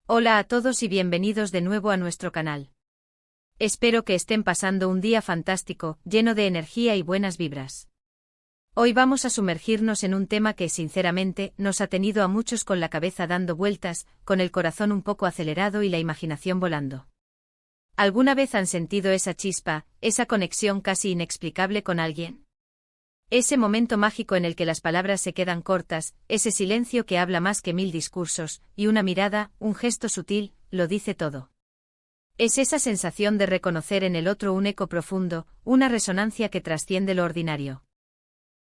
Hola a todos y bienvenidos de nuevo a nuestro canal. Espero que estén pasando un día fantástico, lleno de energía y buenas vibras. Hoy vamos a sumergirnos en un tema que, sinceramente, nos ha tenido a muchos con la cabeza dando vueltas, con el corazón un poco acelerado y la imaginación volando. ¿Alguna vez han sentido esa chispa, esa conexión casi inexplicable con alguien? Ese momento mágico en el que las palabras se quedan cortas, ese silencio que habla más que 1000 discursos, y una mirada, un gesto sutil, lo dice todo. Es esa sensación de reconocer en el otro un eco profundo, una resonancia que trasciende lo ordinario.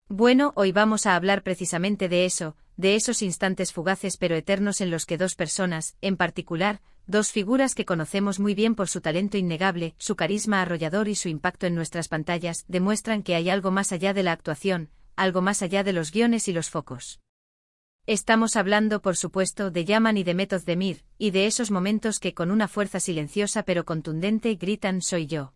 Bueno, hoy vamos a hablar precisamente de eso, de esos instantes fugaces pero eternos en los que dos personas, en particular, dos figuras que conocemos muy bien por su talento innegable, su carisma arrollador y su impacto en nuestras pantallas, demuestran que hay algo más allá de la actuación, algo más allá de los guiones y los focos. Estamos hablando, por supuesto, de Yaman y de Demet Özdemir, y de esos momentos que con una fuerza silenciosa pero contundente gritan «soy yo».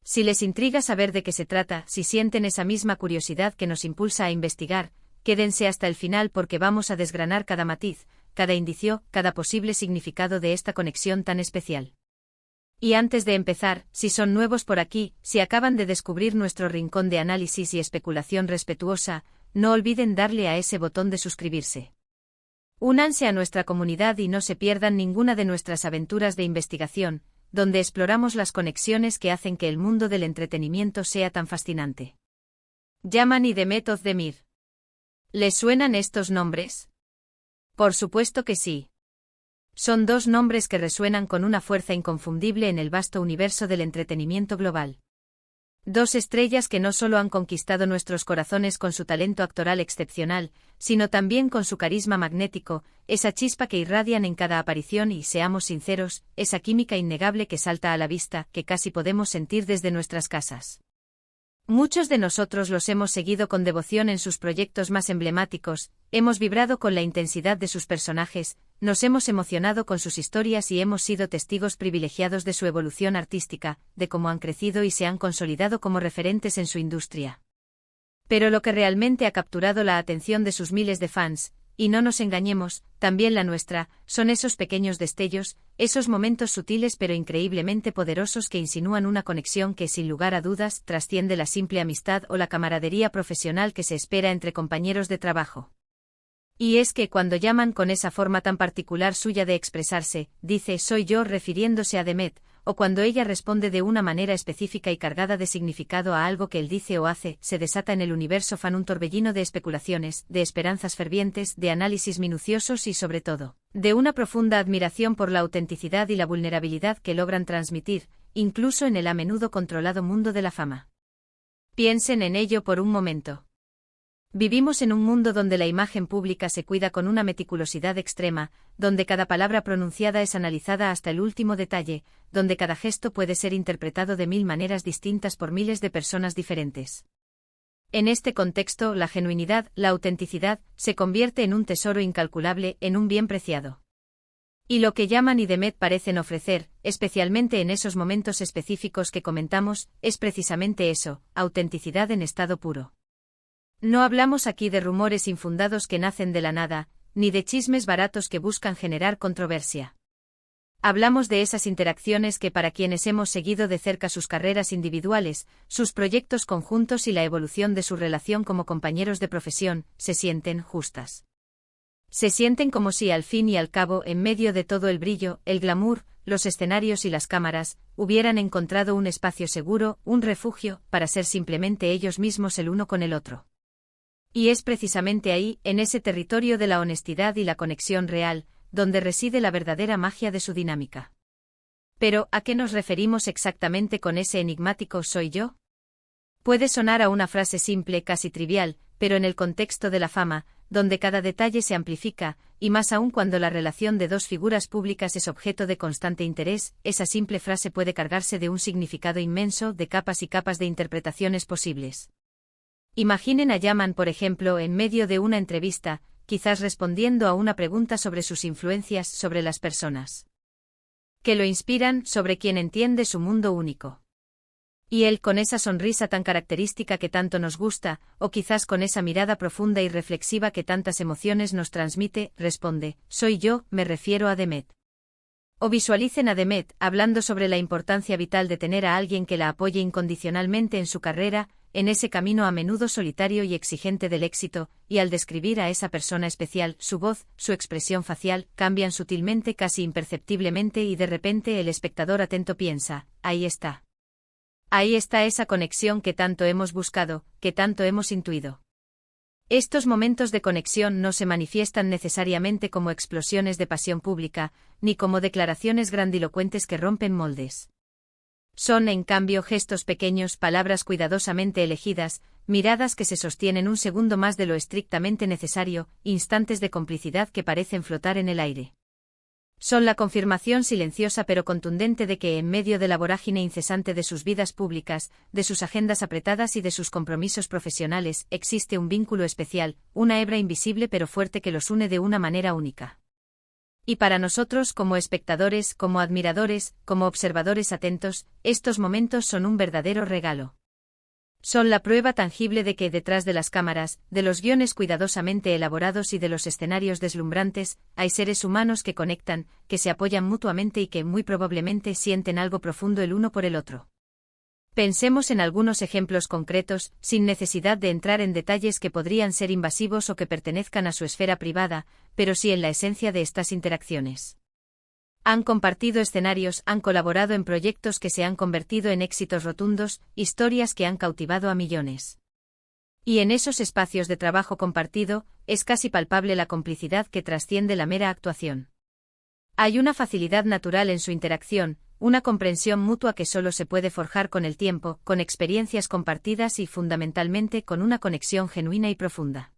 Si les intriga saber de qué se trata, si sienten esa misma curiosidad que nos impulsa a investigar, quédense hasta el final porque vamos a desgranar cada matiz, cada indicio, cada posible significado de esta conexión tan especial. Y antes de empezar, si son nuevos por aquí, si acaban de descubrir nuestro rincón de análisis y especulación respetuosa, no olviden darle a ese botón de suscribirse. Únanse a nuestra comunidad y no se pierdan ninguna de nuestras aventuras de investigación, donde exploramos las conexiones que hacen que el mundo del entretenimiento sea tan fascinante. Yaman y Demet Özdemir. ¿Les suenan estos nombres? Por supuesto que sí. Son dos nombres que resuenan con una fuerza inconfundible en el vasto universo del entretenimiento global. Dos estrellas que no solo han conquistado nuestros corazones con su talento actoral excepcional, sino también con su carisma magnético, esa chispa que irradian en cada aparición y, seamos sinceros, esa química innegable que salta a la vista, que casi podemos sentir desde nuestras casas. Muchos de nosotros los hemos seguido con devoción en sus proyectos más emblemáticos, hemos vibrado con la intensidad de sus personajes, nos hemos emocionado con sus historias y hemos sido testigos privilegiados de su evolución artística, de cómo han crecido y se han consolidado como referentes en su industria. Pero lo que realmente ha capturado la atención de sus miles de fans, y no nos engañemos, también la nuestra, son esos pequeños destellos, esos momentos sutiles pero increíblemente poderosos que insinúan una conexión que, sin lugar a dudas, trasciende la simple amistad o la camaradería profesional que se espera entre compañeros de trabajo. Y es que cuando Yaman con esa forma tan particular suya de expresarse, dice «soy yo» refiriéndose a Demet, o cuando ella responde de una manera específica y cargada de significado a algo que él dice o hace, se desata en el universo fan un torbellino de especulaciones, de esperanzas fervientes, de análisis minuciosos y, sobre todo, de una profunda admiración por la autenticidad y la vulnerabilidad que logran transmitir, incluso en el a menudo controlado mundo de la fama. Piensen en ello por un momento. Vivimos en un mundo donde la imagen pública se cuida con una meticulosidad extrema, donde cada palabra pronunciada es analizada hasta el último detalle, donde cada gesto puede ser interpretado de 1000 maneras distintas por miles de personas diferentes. En este contexto, la genuinidad, la autenticidad, se convierte en un tesoro incalculable, en un bien preciado. Y lo que Yaman y Demet parecen ofrecer, especialmente en esos momentos específicos que comentamos, es precisamente eso, autenticidad en estado puro. No hablamos aquí de rumores infundados que nacen de la nada, ni de chismes baratos que buscan generar controversia. Hablamos de esas interacciones que, para quienes hemos seguido de cerca sus carreras individuales, sus proyectos conjuntos y la evolución de su relación como compañeros de profesión, se sienten justas. Se sienten como si al fin y al cabo, en medio de todo el brillo, el glamour, los escenarios y las cámaras, hubieran encontrado un espacio seguro, un refugio, para ser simplemente ellos mismos el uno con el otro. Y es precisamente ahí, en ese territorio de la honestidad y la conexión real, donde reside la verdadera magia de su dinámica. Pero, ¿a qué nos referimos exactamente con ese enigmático «soy yo»? Puede sonar a una frase simple, casi trivial, pero en el contexto de la fama, donde cada detalle se amplifica, y más aún cuando la relación de dos figuras públicas es objeto de constante interés, esa simple frase puede cargarse de un significado inmenso, de capas y capas de interpretaciones posibles. Imaginen a Yaman, por ejemplo, en medio de una entrevista, quizás respondiendo a una pregunta sobre sus influencias sobre las personas que lo inspiran, sobre quien entiende su mundo único. Y él, con esa sonrisa tan característica que tanto nos gusta, o quizás con esa mirada profunda y reflexiva que tantas emociones nos transmite, responde: «Soy yo, me refiero a Demet». O visualicen a Demet hablando sobre la importancia vital de tener a alguien que la apoye incondicionalmente en su carrera, en ese camino a menudo solitario y exigente del éxito, y al describir a esa persona especial, su voz, su expresión facial, cambian sutilmente, casi imperceptiblemente, y de repente el espectador atento piensa, ahí está. Ahí está esa conexión que tanto hemos buscado, que tanto hemos intuido. Estos momentos de conexión no se manifiestan necesariamente como explosiones de pasión pública, ni como declaraciones grandilocuentes que rompen moldes. Son, en cambio, gestos pequeños, palabras cuidadosamente elegidas, miradas que se sostienen un segundo más de lo estrictamente necesario, instantes de complicidad que parecen flotar en el aire. Son la confirmación silenciosa pero contundente de que en medio de la vorágine incesante de sus vidas públicas, de sus agendas apretadas y de sus compromisos profesionales, existe un vínculo especial, una hebra invisible pero fuerte que los une de una manera única. Y para nosotros, como espectadores, como admiradores, como observadores atentos, estos momentos son un verdadero regalo. Son la prueba tangible de que detrás de las cámaras, de los guiones cuidadosamente elaborados y de los escenarios deslumbrantes, hay seres humanos que conectan, que se apoyan mutuamente y que muy probablemente sienten algo profundo el uno por el otro. Pensemos en algunos ejemplos concretos, sin necesidad de entrar en detalles que podrían ser invasivos o que pertenezcan a su esfera privada, pero sí en la esencia de estas interacciones. Han compartido escenarios, han colaborado en proyectos que se han convertido en éxitos rotundos, historias que han cautivado a millones. Y en esos espacios de trabajo compartido, es casi palpable la complicidad que trasciende la mera actuación. Hay una facilidad natural en su interacción, una comprensión mutua que solo se puede forjar con el tiempo, con experiencias compartidas y fundamentalmente con una conexión genuina y profunda.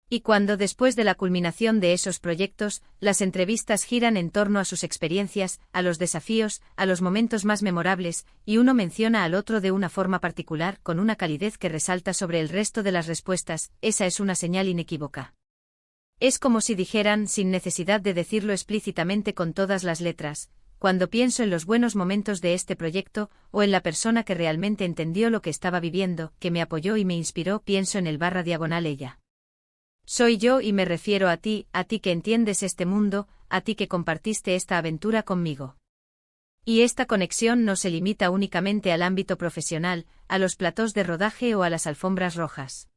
Y cuando después de la culminación de esos proyectos, las entrevistas giran en torno a sus experiencias, a los desafíos, a los momentos más memorables, y uno menciona al otro de una forma particular, con una calidez que resalta sobre el resto de las respuestas, esa es una señal inequívoca. Es como si dijeran, sin necesidad de decirlo explícitamente con todas las letras, cuando pienso en los buenos momentos de este proyecto, o en la persona que realmente entendió lo que estaba viviendo, que me apoyó y me inspiró, pienso en el /ella. Soy yo y me refiero a ti que entiendes este mundo, a ti que compartiste esta aventura conmigo. Y esta conexión no se limita únicamente al ámbito profesional, a los platós de rodaje o a las alfombras rojas.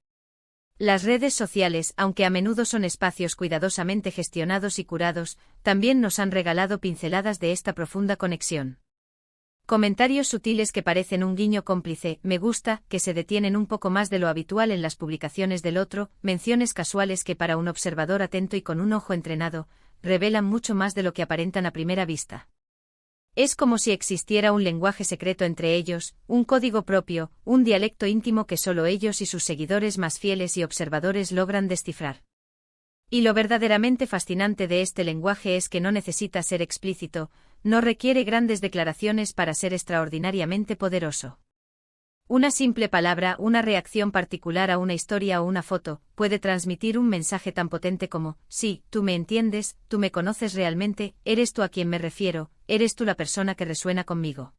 Las redes sociales, aunque a menudo son espacios cuidadosamente gestionados y curados, también nos han regalado pinceladas de esta profunda conexión. Comentarios sutiles que parecen un guiño cómplice, me gusta, que se detienen un poco más de lo habitual en las publicaciones del otro, menciones casuales que para un observador atento y con un ojo entrenado, revelan mucho más de lo que aparentan a primera vista. Es como si existiera un lenguaje secreto entre ellos, un código propio, un dialecto íntimo que solo ellos y sus seguidores más fieles y observadores logran descifrar. Y lo verdaderamente fascinante de este lenguaje es que no necesita ser explícito, no requiere grandes declaraciones para ser extraordinariamente poderoso. Una simple palabra, una reacción particular a una historia o una foto, puede transmitir un mensaje tan potente como, sí, tú me entiendes, tú me conoces realmente, eres tú a quien me refiero, eres tú la persona que resuena conmigo.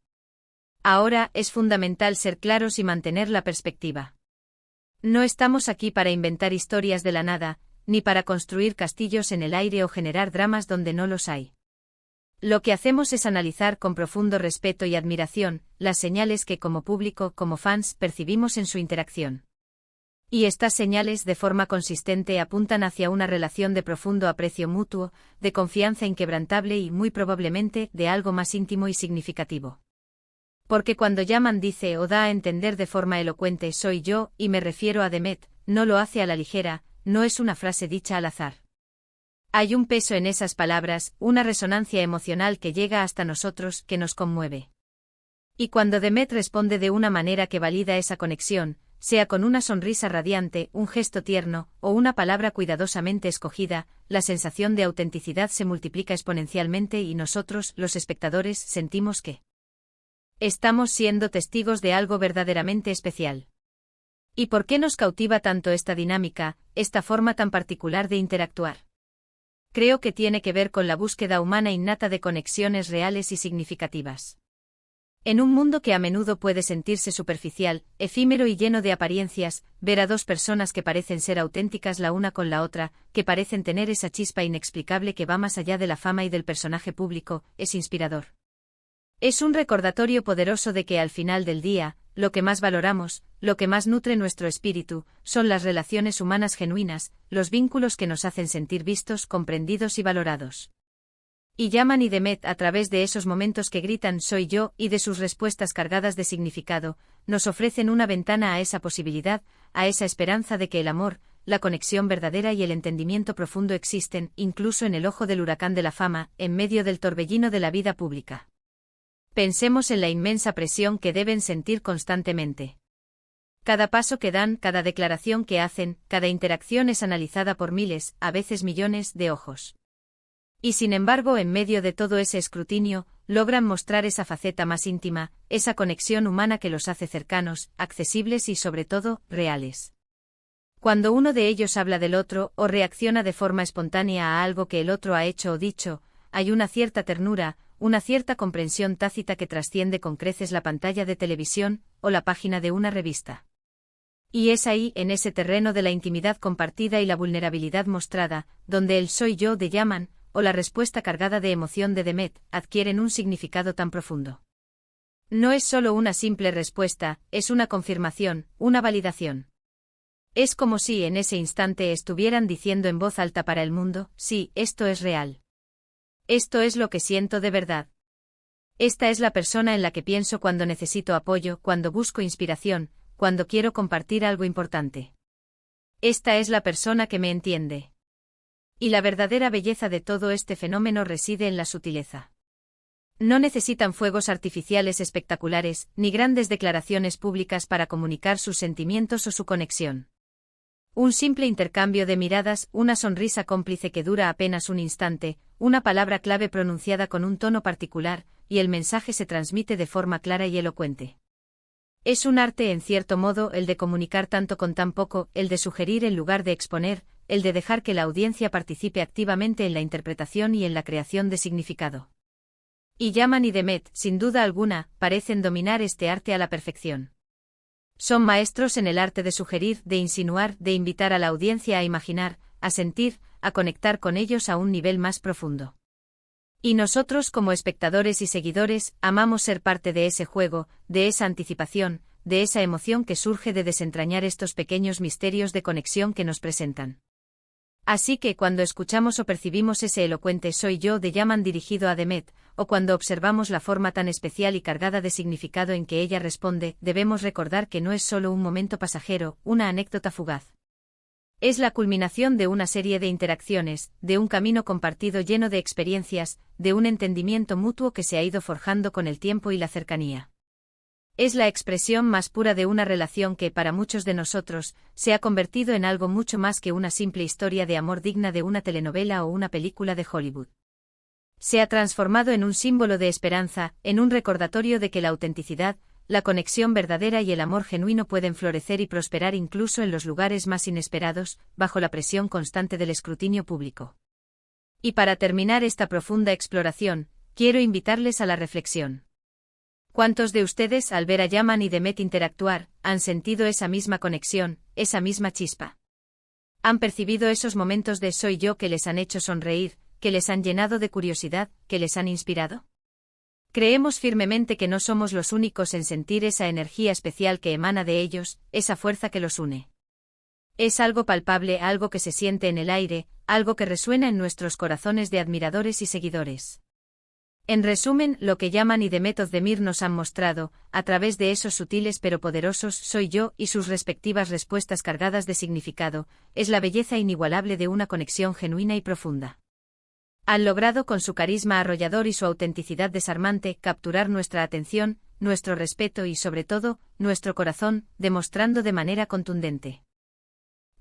Ahora, es fundamental ser claros y mantener la perspectiva. No estamos aquí para inventar historias de la nada, ni para construir castillos en el aire o generar dramas donde no los hay. Lo que hacemos es analizar con profundo respeto y admiración las señales que como público, como fans, percibimos en su interacción. Y estas señales de forma consistente apuntan hacia una relación de profundo aprecio mutuo, de confianza inquebrantable y muy probablemente de algo más íntimo y significativo. Porque cuando Yaman dice o da a entender de forma elocuente soy yo, y me refiero a Demet, no lo hace a la ligera, no es una frase dicha al azar. Hay un peso en esas palabras, una resonancia emocional que llega hasta nosotros, que nos conmueve. Y cuando Demet responde de una manera que valida esa conexión, sea con una sonrisa radiante, un gesto tierno, o una palabra cuidadosamente escogida, la sensación de autenticidad se multiplica exponencialmente y nosotros, los espectadores, sentimos que estamos siendo testigos de algo verdaderamente especial. ¿Y por qué nos cautiva tanto esta dinámica, esta forma tan particular de interactuar? Creo que tiene que ver con la búsqueda humana innata de conexiones reales y significativas. En un mundo que a menudo puede sentirse superficial, efímero y lleno de apariencias, ver a dos personas que parecen ser auténticas la una con la otra, que parecen tener esa chispa inexplicable que va más allá de la fama y del personaje público, es inspirador. Es un recordatorio poderoso de que al final del día, lo que más valoramos, lo que más nutre nuestro espíritu, son las relaciones humanas genuinas, los vínculos que nos hacen sentir vistos, comprendidos y valorados. Y Yaman y Demet, a través de esos momentos que gritan «soy yo» y de sus respuestas cargadas de significado, nos ofrecen una ventana a esa posibilidad, a esa esperanza de que el amor, la conexión verdadera y el entendimiento profundo existen, incluso en el ojo del huracán de la fama, en medio del torbellino de la vida pública. Pensemos en la inmensa presión que deben sentir constantemente. Cada paso que dan, cada declaración que hacen, cada interacción es analizada por miles, a veces millones, de ojos. Y sin embargo, en medio de todo ese escrutinio, logran mostrar esa faceta más íntima, esa conexión humana que los hace cercanos, accesibles y sobre todo, reales. Cuando uno de ellos habla del otro, o reacciona de forma espontánea a algo que el otro ha hecho o dicho, hay una cierta ternura, una cierta comprensión tácita que trasciende con creces la pantalla de televisión, o la página de una revista. Y es ahí, en ese terreno de la intimidad compartida y la vulnerabilidad mostrada, donde el «soy yo» de Yaman, o la respuesta cargada de emoción de Demet, adquieren un significado tan profundo. No es solo una simple respuesta, es una confirmación, una validación. Es como si en ese instante estuvieran diciendo en voz alta para el mundo, sí, esto es real. Esto es lo que siento de verdad. Esta es la persona en la que pienso cuando necesito apoyo, cuando busco inspiración, cuando quiero compartir algo importante. Esta es la persona que me entiende. Y la verdadera belleza de todo este fenómeno reside en la sutileza. No necesitan fuegos artificiales espectaculares, ni grandes declaraciones públicas para comunicar sus sentimientos o su conexión. Un simple intercambio de miradas, una sonrisa cómplice que dura apenas un instante, una palabra clave pronunciada con un tono particular, y el mensaje se transmite de forma clara y elocuente. Es un arte en cierto modo el de comunicar tanto con tan poco, el de sugerir en lugar de exponer, el de dejar que la audiencia participe activamente en la interpretación y en la creación de significado. Y Yaman y Demet, sin duda alguna, parecen dominar este arte a la perfección. Son maestros en el arte de sugerir, de insinuar, de invitar a la audiencia a imaginar, a sentir, a conectar con ellos a un nivel más profundo. Y nosotros como espectadores y seguidores, amamos ser parte de ese juego, de esa anticipación, de esa emoción que surge de desentrañar estos pequeños misterios de conexión que nos presentan. Así que cuando escuchamos o percibimos ese elocuente «soy yo» de Yaman dirigido a Demet, o cuando observamos la forma tan especial y cargada de significado en que ella responde, debemos recordar que no es solo un momento pasajero, una anécdota fugaz. Es la culminación de una serie de interacciones, de un camino compartido lleno de experiencias, de un entendimiento mutuo que se ha ido forjando con el tiempo y la cercanía. Es la expresión más pura de una relación que, para muchos de nosotros, se ha convertido en algo mucho más que una simple historia de amor digna de una telenovela o una película de Hollywood. Se ha transformado en un símbolo de esperanza, en un recordatorio de que la autenticidad, la conexión verdadera y el amor genuino pueden florecer y prosperar incluso en los lugares más inesperados, bajo la presión constante del escrutinio público. Y para terminar esta profunda exploración, quiero invitarles a la reflexión. ¿Cuántos de ustedes, al ver a Yaman y Demet interactuar, han sentido esa misma conexión, esa misma chispa? ¿Han percibido esos momentos de «soy yo» que les han hecho sonreír, que les han llenado de curiosidad, que les han inspirado? Creemos firmemente que no somos los únicos en sentir esa energía especial que emana de ellos, esa fuerza que los une. Es algo palpable, algo que se siente en el aire, algo que resuena en nuestros corazones de admiradores y seguidores. En resumen, lo que Yaman y Demet Özdemir nos han mostrado, a través de esos sutiles pero poderosos «soy yo» y sus respectivas respuestas cargadas de significado, es la belleza inigualable de una conexión genuina y profunda. Han logrado con su carisma arrollador y su autenticidad desarmante capturar nuestra atención, nuestro respeto y sobre todo, nuestro corazón, demostrando de manera contundente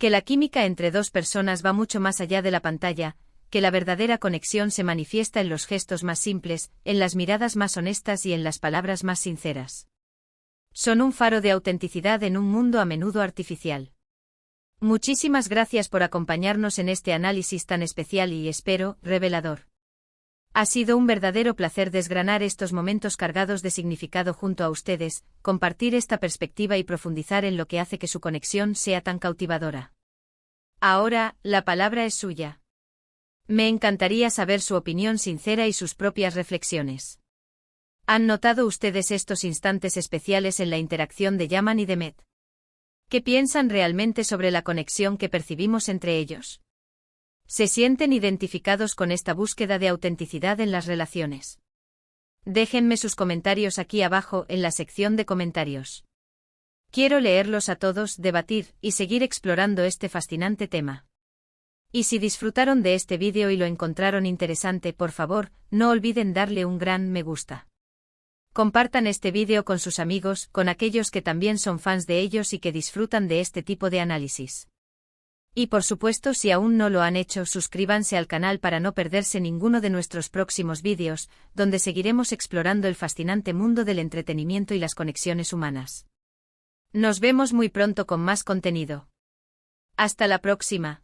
que la química entre dos personas va mucho más allá de la pantalla, que la verdadera conexión se manifiesta en los gestos más simples, en las miradas más honestas y en las palabras más sinceras. Son un faro de autenticidad en un mundo a menudo artificial. Muchísimas gracias por acompañarnos en este análisis tan especial y, espero, revelador. Ha sido un verdadero placer desgranar estos momentos cargados de significado junto a ustedes, compartir esta perspectiva y profundizar en lo que hace que su conexión sea tan cautivadora. Ahora, la palabra es suya. Me encantaría saber su opinión sincera y sus propias reflexiones. ¿Han notado ustedes estos instantes especiales en la interacción de Yaman y Demet? ¿Qué piensan realmente sobre la conexión que percibimos entre ellos? ¿Se sienten identificados con esta búsqueda de autenticidad en las relaciones? Déjenme sus comentarios aquí abajo en la sección de comentarios. Quiero leerlos a todos, debatir y seguir explorando este fascinante tema. Y si disfrutaron de este vídeo y lo encontraron interesante, por favor, no olviden darle un gran me gusta. Compartan este vídeo con sus amigos, con aquellos que también son fans de ellos y que disfrutan de este tipo de análisis. Y por supuesto, si aún no lo han hecho, suscríbanse al canal para no perderse ninguno de nuestros próximos vídeos, donde seguiremos explorando el fascinante mundo del entretenimiento y las conexiones humanas. Nos vemos muy pronto con más contenido. Hasta la próxima.